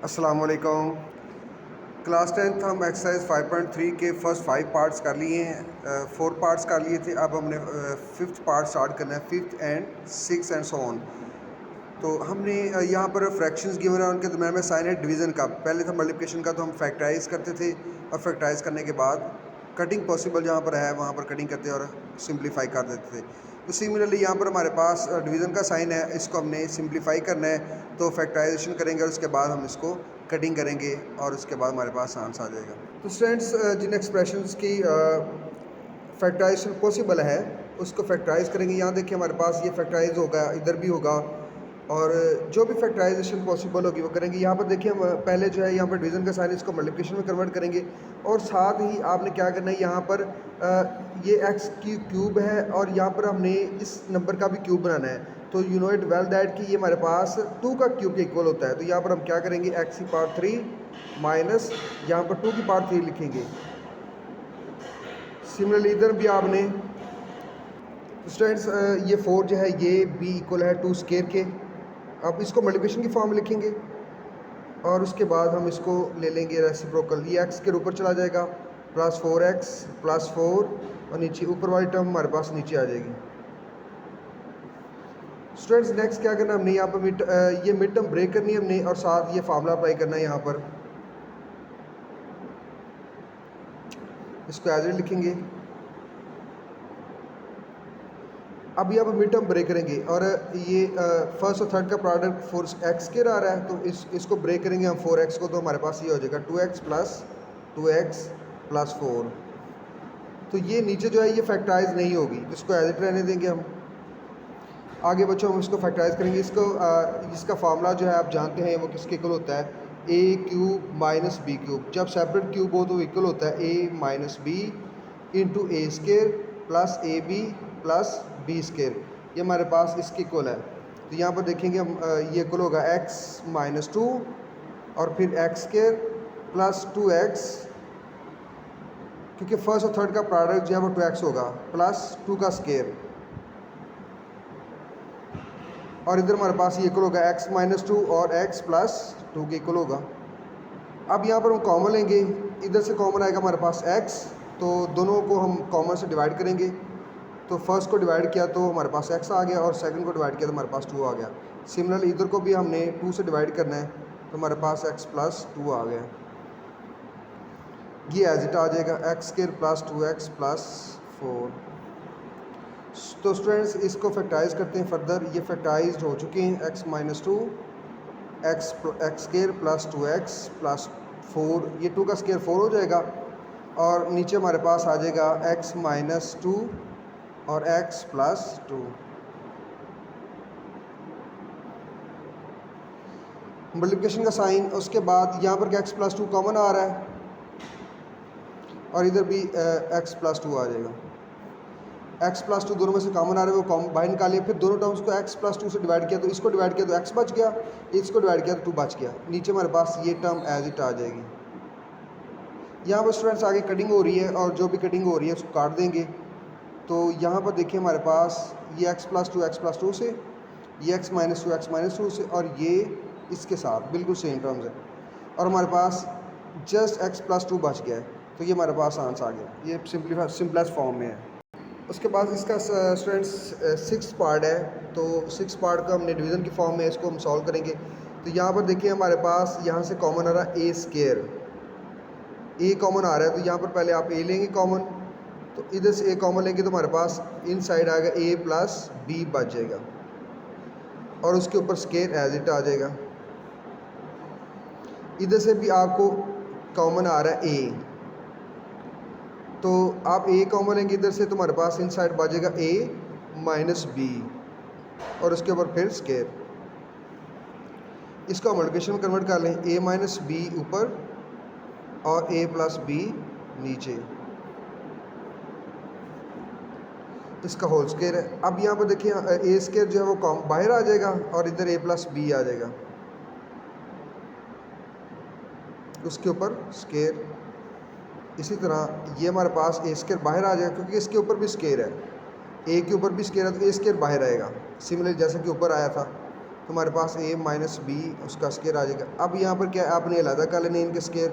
अस्सलाम वालेकुम। Class 10th हम एक्सरसाइज 5.3 के फर्स्ट 5 पार्ट्स कर लिए हैं। 4 पार्ट्स कर लिए थे। अब हमने 5th पार्ट स्टार्ट करना है, 5th and 6th and so on. तो हमने यहाँ पर फ्रैक्शंस गिवन है, उनके दरम्यान में साइन है डिवीज़न का। पहले था मल्टीप्लिकेशन का, तो हम फैक्टराइज करते थे और फैक्टराइज करने के बाद कटिंग पॉसिबल जहाँ पर है वहाँ पर कटिंग करते और सिंप्लीफाई कर देते थे। तो सिमिलरली यहाँ पर हमारे पास डिवीज़न का साइन है, इसको हमने सिंप्लीफाई करना है, तो फैक्टराइजेशन करेंगे और उसके बाद हम इसको कटिंग करेंगे और उसके बाद हमारे पास आंसर आ जाएगा। तो स्टूडेंट्स, जिन एक्सप्रेशंस की फैक्टराइजेशन पॉसिबल है उसको फैक्टराइज करेंगे। यहाँ देखिए हमारे पास ये फैक्टराइज होगा, इधर भी होगा, और जो भी फैक्टराइजेशन पॉसिबल होगी वो करेंगे। यहाँ पर देखिए हम पहले जो है यहाँ पर डिवीज़न का साइन इसको मल्टीप्लिकेशन में कन्वर्ट करेंगे, और साथ ही आपने क्या करना है, यहाँ पर ये एक्स की क्यूब है और यहाँ पर हमने इस नंबर का भी क्यूब बनाना है। तो you know it well that कि ये हमारे पास 2 का क्यूब के इक्वल होता है। तो यहाँ पर हम क्या करेंगे, एक्स की पावर 3 माइनस यहाँ पर 2 की पावर 3 लिखेंगे। सिमिलरली इधर भी आपने स्टूडेंट्स ये 4 जो है ये बी इक्वल है 2 स्क्वायर के। अब इसको मल्टीप्लिकेशन की फॉर्म में लिखेंगे और उसके बाद हम इसको ले लेंगे रेसिप्रोकल। ये एक्स के ऊपर चला जाएगा, प्लस 4x प्लस 4 और नीचे ऊपर वाली टर्म हमारे पास नीचे आ जाएगी। स्टूडेंट्स नेक्स्ट क्या करना है, हमने यहाँ पर ये मिड टर्म ब्रेक करनी है हमने, और साथ ये फार्मूला अप्लाई करना है। यहाँ पर इसको एज इट लिखेंगे। अब यहाँ पर मिड टर्म ब्रेक करेंगे और ये फर्स्ट और थर्ड का प्रोडक्ट 4x के आ रहा है, तो इसको ब्रेक करेंगे हम 4x को, तो हमारे पास ये हो जाएगा 2x प्लस 4। तो ये नीचे जो है ये फैक्टराइज नहीं होगी, इसको एज इट रहने देंगे हम। आगे बच्चों हम इसको फैक्टराइज करेंगे। इसका फार्मूला जो है आप जानते हैं वो किसके इक्वल होता है, a cube minus B cube. जब सेपरेट क्यूब हो तो इक्वल होता है a minus B into A square plus A B plus B square. ये हमारे पास इसके इक्वल है। तो यहाँ पर देखेंगे हम ये इक्वल होगा x माइनस 2 और फिर एक्स स्केयर प्लस 2x, क्योंकि फर्स्ट और थर्ड का प्रोडक्ट जो है वो 2x होगा, प्लस 2 का स्केयर, और इधर हमारे पास ये इक्वल होगा x माइनस 2 और x प्लस 2 के इक्वल होगा। अब यहाँ पर हम कॉमन लेंगे, इधर से कॉमन आएगा हमारे पास x, तो दोनों को हम कॉमन से डिवाइड करेंगे। तो फर्स्ट को डिवाइड किया तो हमारे पास x आ गया, और सेकंड को डिवाइड किया तो हमारे पास 2 आ गया। सिमिलरली इधर को भी हमने 2 से डिवाइड करना है, तो हमारे पास x प्लस 2 आ गया। ये एज इट आ जाएगा x square plus 2x plus 4। तो स्टूडेंट्स इसको फैक्टराइज करते हैं फर्दर। ये फैक्टराइज हो चुके हैं, x minus 2 x square plus 2x plus 4, ये 2 का स्क्वायर 4 हो जाएगा, और नीचे हमारे पास आ जाएगा x माइनस 2 और x प्लस 2। मल्टीप्लिकेशन का साइन, उसके बाद यहाँ पर x प्लस 2 कॉमन आ रहा है और इधर भी x प्लस 2 आ जाएगा। x प्लस 2 दोनों में से कॉमन आ रहा है, वो बाहर निकालिए। फिर दोनों टर्म्स को x प्लस 2 से डिवाइड किया तो इसको डिवाइड किया तो x बच गया, इसको डिवाइड किया तो 2 बच गया। नीचे हमारे पास ये टर्म एज इट आ जाएगी। यहाँ पर स्टूडेंट्स आगे कटिंग हो रही है, और जो भी कटिंग हो रही है उसको काट देंगे। तो यहाँ पर देखिए हमारे पास ये x प्लस 2 से, ये x माइनस 2 से, और ये इसके साथ बिल्कुल सेम टर्म्स है, और हमारे पास जस्ट x प्लस 2 बच गया है। तो ये हमारे पास आंसर आ गया, ये सिंपलेस्ट फॉर्म में है। उसके बाद इसका स्टूडेंट्स 6 पार्ट है, तो 6 पार्ट का हमने डिवीज़न की फॉर्म में इसको हम सॉल्व करेंगे। तो यहाँ पर देखिए हमारे पास यहाँ से कॉमन आ रहा है a स्क्वायर, a कॉमन आ रहा है, तो यहाँ पर पहले आप a लेंगे कॉमन, तो इधर से a कॉमन लेंगे तो हमारे पास इन साइड आएगा a प्लस b बच जाएगा, और उसके ऊपर स्क्वायर एज इट आ जाएगा। इधर से भी आपको कॉमन आ रहा है a, तो आप a कॉमन लेंगे इधर से, तो हमारे पास इन साइड बचेगा a माइनस b और उसके ऊपर फिर स्क्वायर। इसको मल्टीप्लिकेशन में कन्वर्ट कर लें, a माइनस b ऊपर और a प्लस b नीचे, इसका होल स्क्वायर है। अब यहाँ पर देखिए a स्क्वायर जो है वो बाहर आ जाएगा और इधर a प्लस b आ जाएगा, उसके ऊपर स्क्वायर। इसी तरह ये हमारे पास a स्क्वायर बाहर आ जाएगा, क्योंकि इसके ऊपर भी स्क्वायर है, a के ऊपर भी स्क्वायर है तो a स्क्वायर बाहर आएगा, सिमिलर जैसे कि ऊपर आया था। तो हमारे पास a माइनस बी उसका स्केयर आ जाएगा। अब यहाँ पर क्या आपने अलहदा कर लेने इनके स्केयर,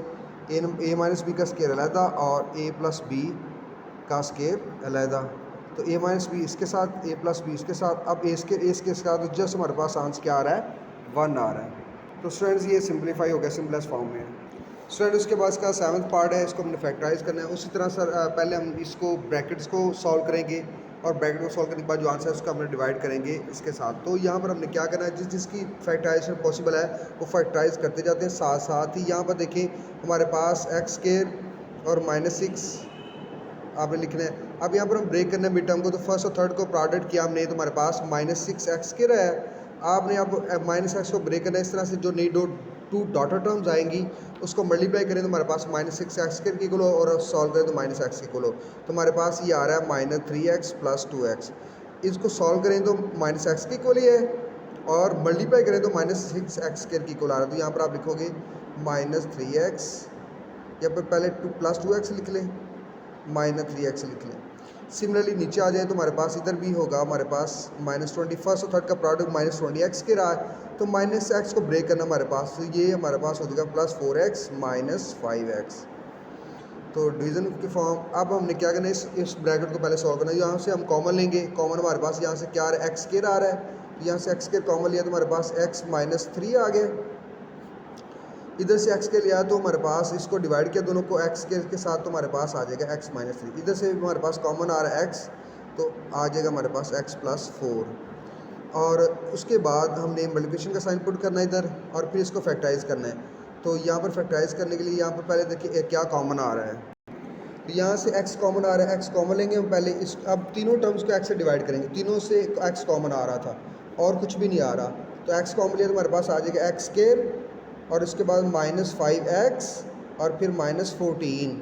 ए माइनस बी का स्केयर अलहदा और a प्लस बी का स्केयर अलहदा। तो a माइनस बी इसके साथ, a प्लस बी इसके साथ, अब a इसके साथ, तो जस्ट हमारे पास आंसर क्या आ रहा है, 1 आ रहा है। तो स्टूडेंट्स ये सिंप्लीफाई हो गया, सिंपलेस्ट फॉर्म में। स्टूडेंट उसके बाद इसका 7th पार्ट है, इसको हमने फैक्टराइज करना है। उसी तरह सर पहले हम इसको ब्रैकेट्स को सॉल्व करेंगे और ब्रैकेट को सॉल्व करने के बाद जो आंसर है उसका हमने डिवाइड करेंगे इसके साथ। तो यहाँ पर हमने क्या करना है, जिसकी फैक्टराइजेशन पॉसिबल है वो फैक्टराइज करते जाते हैं। साथ साथ ही यहाँ पर देखें हमारे पास एक्स स्क्वायर और -6 आपने लिखना है। अब यहाँ पर हम ब्रेक करना है मिड टर्म को, तो फर्स्ट और थर्ड को प्रोडक्ट किया हमने, तो हमारे पास -6x² है। आपने अब -x को ब्रेक करना है इस तरह से, जो नई टू डॉटर टर्म्स आएंगी उसको मल्टीप्लाई करें तो हमारे पास -6x² की इक्वल हो, और सॉल्व करें तो -x की इक्वल हो। तो हमारे पास ये आ रहा है -3x + 2x। इसको सॉल्व करें तो -x की इक्वल ही है, और मल्टीप्लाई करें तो -6x² की इक्वल आ रहा है। तो यहाँ पर आप लिखोगे -3x, या फिर पहले 2 + 2x लिख लें, -3x लिख लें। सिमिलरली नीचे आ जाए तो हमारे पास इधर भी होगा, हमारे पास -20 फर्स्ट और थर्ड का प्रोडक्ट -20x के रहा है, तो -x को ब्रेक करना हमारे पास, तो ये हमारे पास हो जाएगा +4x - 5x। तो डिवीज़न की फॉर्म। अब हमने क्या करना है, इस ब्रैकेट को पहले सॉल्व करना है। यहाँ से हम कॉमन लेंगे, कॉमन हमारे पास यहाँ से क्या आ रहा है, x² आ रहा है, तो यहाँ से x² कॉमन लिया तो हमारे पास x - 3 आ गया। इधर से x के लिया तो हमारे पास इसको डिवाइड किया दोनों को x के साथ, तो हमारे पास आ जाएगा x - 3। इधर से हमारे पास कॉमन आ रहा है x, तो आ जाएगा हमारे पास x + 4। और उसके बाद हमने मल्टीप्लिकेशन का साइन पुट करना है इधर, और फिर इसको फैक्टराइज करना है। तो यहाँ पर फैक्टराइज करने के लिए यहाँ पर पहले देखिए क्या कॉमन आ रहा है, तो यहाँ से x कॉमन आ रहा है, x कॉमन लेंगे हम पहले। इस अब तीनों टर्म्स को x से डिवाइड करेंगे, तीनों से x कॉमन आ रहा था और कुछ भी नहीं आ रहा, तो x कॉमन लिया तो हमारे पास आ जाएगा x² और इसके बाद -5x और फिर -14,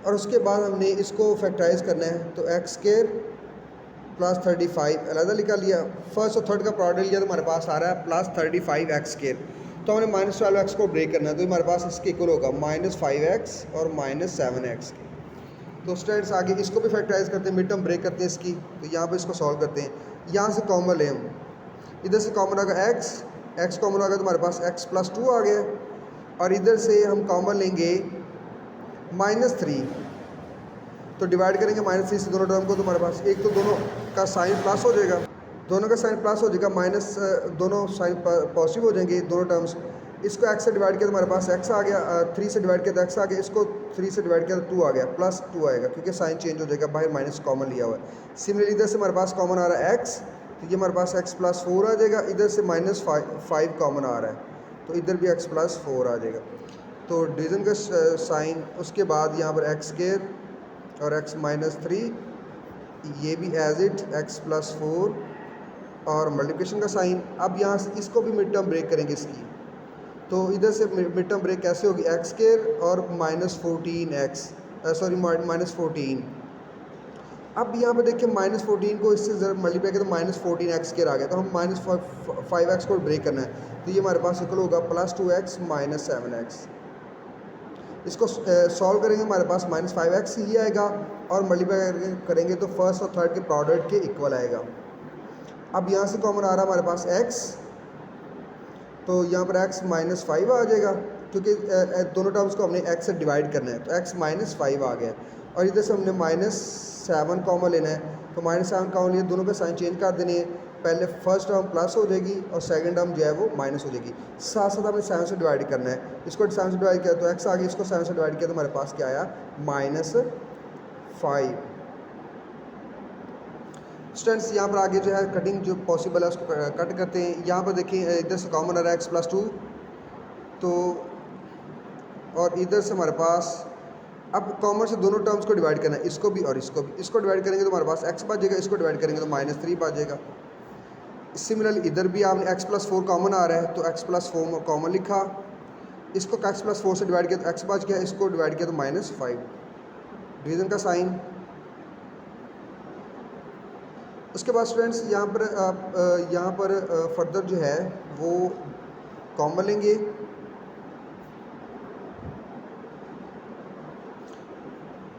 और उसके बाद हमने इसको फैक्टराइज करना है, तो x² + 35 अलग लिखा लिया। फर्स्ट और थर्ड का प्रोडक्ट लिया तो हमारे पास आ रहा है +35x²। तो हमने -12x को ब्रेक करना है, तो हमारे पास इसके इक्वल होगा -5x और -7x। तो स्टूडेंट्स आगे इसको भी फैक्टराइज करते हैं, मिड टर्म ब्रेक करते हैं इसकी। तो यहाँ पे इसको सॉल्व करते हैं, यहाँ से कॉमन लें हम, इधर से कॉमन आएगा x कॉमन आ गया तो हमारे पास x + 2 आ गया, और इधर से हम कॉमन लेंगे -3, तो डिवाइड करेंगे -3 से दोनों टर्म को, तो हमारे पास एक तो दोनों का साइन प्लस हो जाएगा, दोनों का साइन प्लस हो जाएगा, माइनस दोनों साइन पॉजिटिव हो जाएंगे दोनों टर्म्स। इसको x से डिवाइड किया तो हमारे पास x आ गया, 3 से डिवाइड किया तो x आ गया, इसको 3 से डिवाइड किया तो 2 आ गया, +2 आएगा क्योंकि साइन चेंज हो जाएगा, बाहर माइनस कॉमन लिया हुआ है। सिमिलरली इधर से हमारे पास कॉमन आ रहा है x, तो ये हमारे पास x + 4 आ जाएगा, इधर से -5 कॉमन आ रहा है, तो इधर भी x + 4 आ जाएगा। तो डिवीज़न का साइन, उसके बाद यहाँ पर x² और x - 3, ये भी एज इट x + 4, और मल्टीप्लिकेशन का साइन। अब यहाँ से इसको भी मिड टर्म ब्रेक करेंगे इसकी, तो इधर से मिड टर्म ब्रेक कैसे होगी, x² और -14x, सॉरी -14। अब यहाँ पे देखिए -14 को इससे ज़रा मल्टीप्लाई किया तो -14x² आ गया, तो हम -5x को ब्रेक करना है, तो ये हमारे पास इक्वल होगा +2x - 7x। इसको सॉल्व करेंगे हमारे पास -5x ही आएगा, और मल्टीप्लाई करेंगे तो फर्स्ट और थर्ड के प्रोडक्ट के इक्वल आएगा। अब यहाँ से कॉमन आ रहा है हमारे पास x, तो यहाँ पर x -5 आ जाएगा क्योंकि दोनों टर्म्स को हमने x से डिवाइड करना है, तो x -5 आ गया, और इधर से हमने -7 कॉमन लेना है, तो -7 कॉमन लिए दोनों का साइन चेंज कर देने हैं, पहले फर्स्ट टर्म प्लस हो जाएगी और सेकंड टर्म जो है वो माइनस हो जाएगी। साथ साथ हमने 7 से डिवाइड करना है, इसको 7 से डिवाइड किया तो x आ गया, इसको 7 से डिवाइड किया तो हमारे पास क्या आया, -5। स्टूडेंट्स यहाँ पर आगे जो है कटिंग जो पॉसिबल है उसको कट करते हैं। यहाँ पर देखिए इधर से कॉमन आ रहा है x + 2, तो और इधर से हमारे पास अब कॉमन से दोनों टर्म्स को डिवाइड करना है, इसको भी और इसको भी। इसको डिवाइड करेंगे तो हमारे पास x बच जाएगा, इसको डिवाइड करेंगे तो -3 बच जाएगा। सिमिलरली इधर भी आपने x + 4 कॉमन आ रहा है, तो x + 4 कॉमन लिखा, इसको x + 4 से डिवाइड किया तो x बच गया, इसको डिवाइड किया तो -5, डिवीज़न का साइन। उसके बाद स्टूडेंट्स यहाँ पर फर्दर जो है वो कॉमन लेंगे,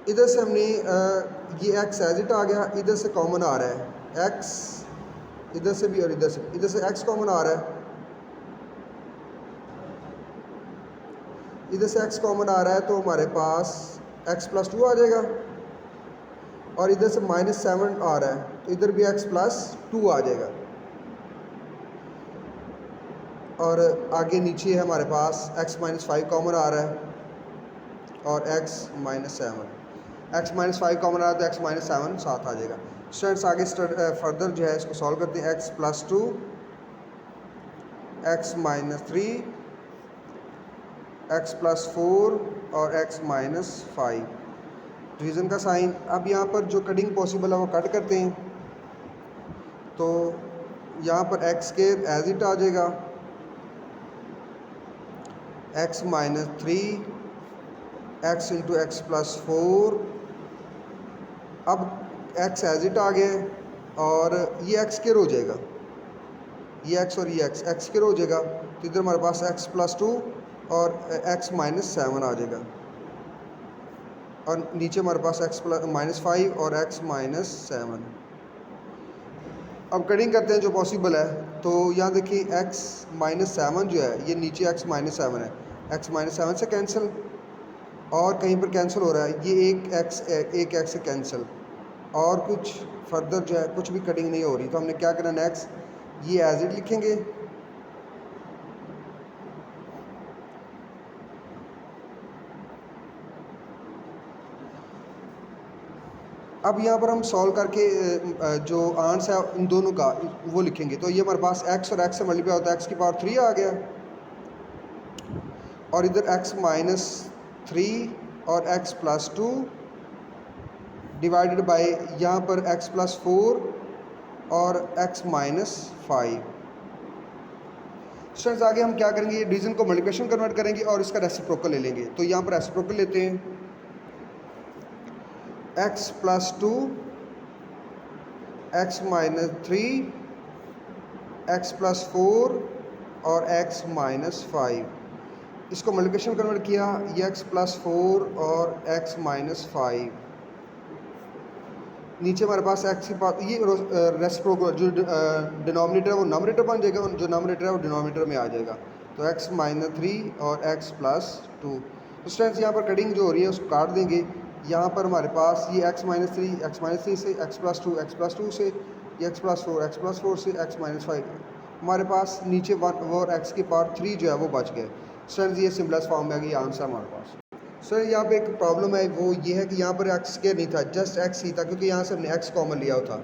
इधर से हमने ये x एज इट आ गया, इधर से कॉमन आ रहा है x, इधर से भी और इधर से, इधर से x कॉमन आ रहा है, इधर से x कॉमन आ रहा है तो हमारे पास x प्लस 2 आ जाएगा, और इधर से -7 आ रहा है तो इधर भी x प्लस 2 आ जाएगा, और आगे नीचे है हमारे पास x माइनस 5 कॉमन आ रहा है और x minus 7, x minus 5 common आ रहा है तो x माइनस 7 साथ आ जाएगा। स्टूडेंट्स आगे फर्दर जो है इसको सॉल्व करते हैं। x plus 2, x minus 3, x plus 4 और x माइनस 5, डिवीज़न का साइन। अब यहाँ पर जो कटिंग पॉसिबल है वो कट करते हैं, तो यहाँ पर x स्क्वायर एज इट आ जाएगा, x minus 3, x into x plus 4, अब x एज इट आ गया और ये x स्क्वायर हो जाएगा, ये x और ये x स्क्वायर हो जाएगा, तो इधर हमारे पास x प्लस 2 और x माइनस 7 आ जाएगा, और नीचे हमारे पास x प्लस माइनस 5 और x माइनस 7। अब कटिंग करते हैं जो पॉसिबल है, तो यहाँ देखिए x माइनस 7 जो है ये नीचे x माइनस 7 है, x माइनस 7 से कैंसिल, और कहीं पर कैंसिल हो रहा है ये एक x से कैंसिल, और कुछ फर्दर जो है कुछ भी कटिंग नहीं हो रही, तो हमने क्या करना नेक्स्ट, ये एज इट लिखेंगे, अब यहाँ पर हम सॉल्व करके जो आंसर है इन दोनों का वो लिखेंगे, तो ये हमारे पास x और x से मल्टीप्लाई होता है, x की पावर 3 आ गया, और इधर x माइनस 3 और x प्लस 2 डिवाइडेड बाय यहाँ पर x प्लस 4 और x माइनस 5। स्टूडेंट्स आगे हम क्या करेंगे, ये डिवीजन को मल्टीप्लिकेशन कन्वर्ट करेंगे और इसका रेसिप्रोकल ले लेंगे, तो यहाँ पर रेसिप्रोकल लेते हैं, x plus 2, x minus 3, x plus 4 और x माइनस 5, इसको मल्टीप्लिकेशन कन्वर्ट किया, ये x प्लस 4 और x माइनस 5, नीचे हमारे पास x की पावर, ये रेसिप्रोकल जो डिनोमिनेटर है वो नॉमिनेटर बन जाएगा, जो नॉमिनेटर है वो डिनोमिनेटर में आ जाएगा, तो x माइनस 3 और x प्लस 2। तो स्टूडेंट्स यहाँ पर कटिंग जो हो रही है उसको काट देंगे, यहाँ पर हमारे पास ये x माइनस 3 से, x प्लस 2 से, ये x प्लस 4 से, x माइनस 5, हमारे पास नीचे 1 और x की पावर 3 जो है वो बच गए। स्टूडेंट्स ये सिंपलेस्ट फॉर्म में आ गई आंसर हमारे पास। सर यहाँ पे एक प्रॉब्लम है, वो ये है कि यहाँ पर x स्क्वायर नहीं था, जस्ट x ही था, क्योंकि यहाँ से हमने x कॉमन लिया था,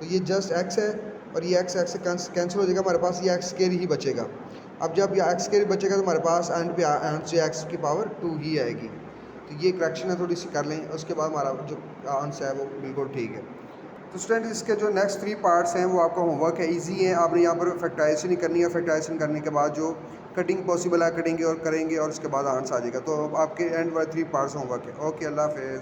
तो ये जस्ट x है और ये x से कैंसिल हो जाएगा, हमारे पास ये x स्क्वायर ही बचेगा। अब जब ये x स्क्वायर बचेगा तो हमारे पास एंड पे x की पावर 2 ही आएगी, तो ये करेक्शन है थोड़ी सी कर लें, उसके बाद हमारा जो आंसर है वो बिल्कुल ठीक है। तो स्टूडेंट इसके जो नेक्स्ट 3 पार्ट्स हैं वो आपका होमवर्क है, इजी है, आपने यहाँ पर फैक्टराइजेशन ही करनी है, फैक्टराइजेशन करने के बाद जो कटिंग पॉसिबल है कटेंगे और करेंगे और उसके बाद आंसर आ जाएगा, तो आपके एंड वाले 3 पार्ट्स होमवर्क है। ओके, अल्लाह हाफिज़।